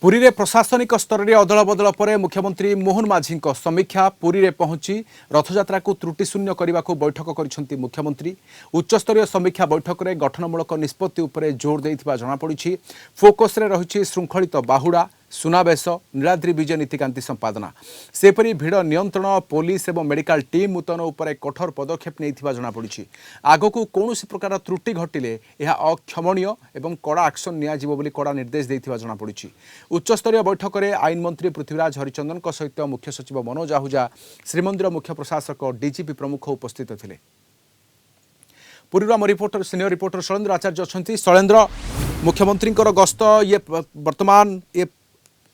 पुरी रे प्रशासनिक स्तर में अदल बदल पर मुख्यमंत्री मोहन माझी समीक्षा पुरी रे पहुंची रथयात्रा को त्रुटिशून्य करने को बैठक कर मुख्यमंत्री उच्चस्तरीय समीक्षा बैठक में गठनमूलक निष्पत्ति उपर जोर देथिबा जଣାपड़ी। फोकस रे रही श्रृंखलित बाहुड़ा सुनावेश नीलाद्री विजय नीतिकांति संपादना सेपरी भिड़ नियंत्रण पुलिस और मेडिकल टीम मुतयन उपर कठोर पदक्षेप नहीं जଣାपड़ी। आगक कौन प्रकार त्रुटि घटिले यह अक्षमणीय और कड़ा एक्शन नियाजिबो कड़ा निर्देश देथिबा जଣାपड़ी। उच्चस्तरीय बैठक में आईन मंत्री पृथ्वीराज हरिचंदन सहित मुख्य सचिव मनोज आहूजा श्रीमंदिर मुख्य प्रशासक डीजीपी प्रमुख उपस्थित थे। पुरी आम रिपोर्टर सीनियर रिपोर्टर शैलेन्द्र आचार्य अच्छा। शैलेन्द्र, मुख्यमंत्री गस्त ये वर्तमान ये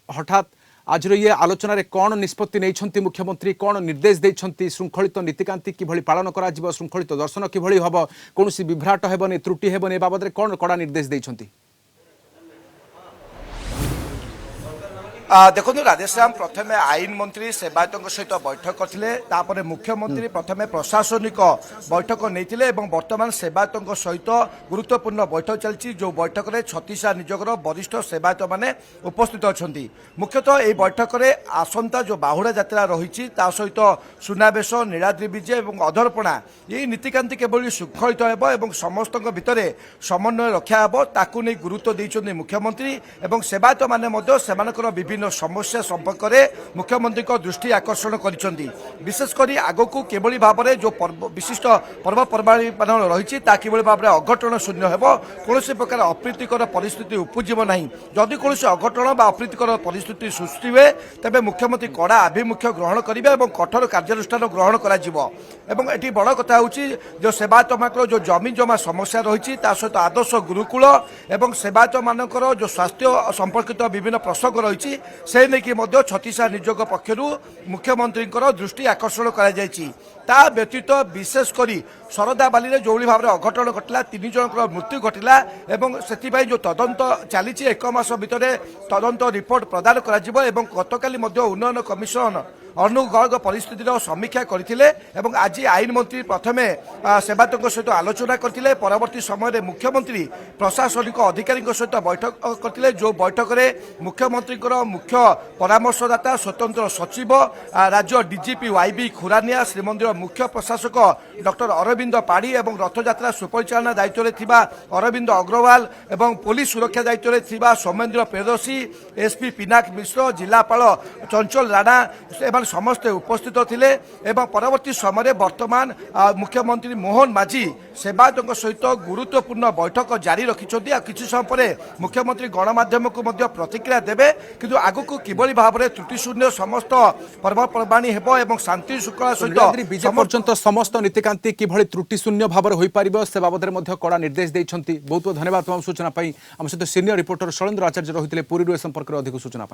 हठात आज ये आलोचन कौन निष्पत्ति नहीं मुख्यमंत्री कौन निर्देश देते श्रृंखलित नीतिकांति किभली पालन करा श्रृंखलित दर्शन किभली हम कौन विभ्राट हेबनी त्रुटि हेबनी बाबद कौन कड़ा निर्देश देते? देखो राधेश्याम प्रथम आईन मंत्री सेवायत सहित बैठक करते मुख्यमंत्री प्रथम प्रशासनिक बैठक नहीं बर्तमान सेवायत सहित गुरुत्वपूर्ण बैठक चलती जो बैठक में छत्तीसा निजोगर वरिष्ठ सेवायत मैंने उपस्थित अच्छा। मुख्यतः यह बैठक में आसंता जो बाहुड़ा यात्रा रही सहित सुनावेश नीलाद्री विजय और अधरपणा ये नीतिकांति केवल श्रृंखलित हो समस्त भितर समन्वय रक्षा हे ताकू नहीं गुरुत्व देते मुख्यमंत्री और सेवायत मैंने विभिन्न समस्या संपर्क में मुख्यमंत्री दृष्टि आकर्षण करिसेंती। विशेषकर आगक केवली भाव में जो विशिष्ट पर्वपर्वाणी रही किभली भाव में अघटन शून्य हो कौन प्रकार अप्रीतिकर परिस्थिति उपजीव ना जदि कौन अघटन बा अप्रीतिकर परिस्थिति सृष्टि हुए तेज मुख्यमंत्री कड़ा आभिमुख्य ग्रहण करेंगे और कठोर कार्यानुष्ठान ग्रहण कर बड़ कथा हूँ जो सेवायत मान जो जमी जमा समस्या रही सहित आदर्श गुरुकुल और सेवायत मानकर जो स्वास्थ्य संपर्कित विभिन्न प्रसंग रही से नहीं छत्तीसा निजोग पक्षर मुख्यमंत्री दृष्टि आकर्षण ता व्यतीत विशेषकर शरदा बाली जो भाव में अघटन घटला 3 जन मृत्यु घटला से जो तदंत चली 1 मास भितर तदंत रिपोर्ट प्रदान कर गतकाली उन्नयन कमिशन अर्णव गर्ग परिस्थितिर समीक्षा करथिले एवं आज आईन मंत्री प्रथमे सेवायत सहित आलोचना करथिले परवर्ती समय मुख्यमंत्री प्रशासनिक अधिकारी सहित बैठक करथिले जो बैठक में मुख्यमंत्री मुख्य परामर्शदाता स्वतंत्र सचिव राज्य डीजीपी वाईबी खुरानिया श्रीमंदिर मुख्य प्रशासक डॉक्टर अरविंद पाढ़ी और रथयात्रा सुपरिचालना दायित्व में अरविंद अग्रवाल और पुलिस सुरक्षा दायित्व में सौमेन्द्र प्रियदर्शी एसपी पिनाक मिश्र जिलापाल चंचल राणा समस्ते उपस्थित थिले एवं परवर्ती समय वर्तमान मुख्यमंत्री मोहन माझी सेवायत सहित गुरुत्वपूर्ण बैठक जारी रखिंट किसी समय पर मुख्यमंत्री गणमाध्यम को प्रतिक्रिया देवे किंतु आगक किभली भाव में त्रुटिशून्य समस्त पर्वपर्वाणी हेब शांति श्रृंखला सहित पर्यंत समस्त नीतिकांति किभली त्रुटिशून्य भाव में हो पार से बाबद कड़ा निर्देश देते। बहुत बहुत धन्यवाद तमाम सूचना आम सहित सीनियर रिपोर्टर शैलेन्द्र आचार्य रही पुरी संपर्क में अधिक सूचना।